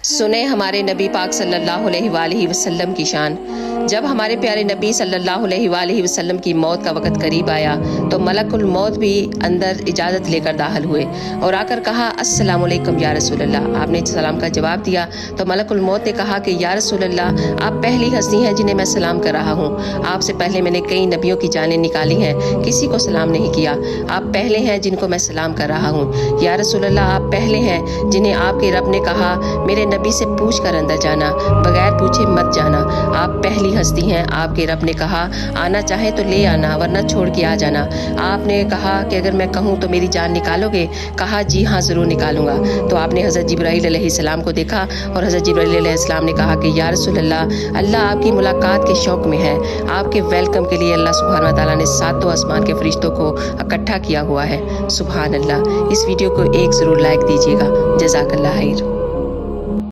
سنیں ہمارے نبی پاک صلی اللہ علیہ وآلہ وسلم کی شان۔ جب ہمارے پیارے نبی صلی اللہ علیہ وآلہ وسلم کی موت کا وقت قریب آیا تو ملک الموت بھی اندر اجازت لے کر داخل ہوئے اور آ کر کہا السلام علیکم یا رسول اللہ۔ آپ نے سلام کا جواب دیا تو ملک الموت نے کہا کہ یا رسول اللہ، آپ پہلی ہستی ہیں جنہیں میں سلام کر رہا ہوں۔ آپ سے پہلے میں نے کئی نبیوں کی جانیں نکالی ہیں، کسی کو سلام نہیں کیا، آپ پہلے ہیں جن کو میں سلام کر رہا ہوں۔ یا رسول اللہ، آپ پہلے ہیں جنہیں آپ کے رب نے کہا میرے نبی سے پوچھ کر اندر جانا، بغیر پوچھے مت جانا۔ آپ پہلی ہستی ہیں، آپ کے رب نے کہا آنا چاہے تو لے آنا ورنہ چھوڑ کے آ جانا۔ آپ نے کہا کہ اگر میں کہوں تو میری جان نکالو گے؟ کہا جی ہاں ضرور نکالوں گا۔ تو آپ نے حضرت جبرائیل علیہ السلام کو دیکھا اور حضرت جبرائیل علیہ السلام نے کہا کہ یا رسول اللہ آپ کی ملاقات کے شوق میں ہے۔ آپ کے ویلکم کے لیے اللہ سبحانہ تعالیٰ نے ساتوں آسمان کے فرشتوں کو اکٹھا کیا ہوا ہے۔ سبحان اللہ۔ اس ویڈیو کو ایک ضرور لائک دیجیے گا۔ جزاک اللہ خیر۔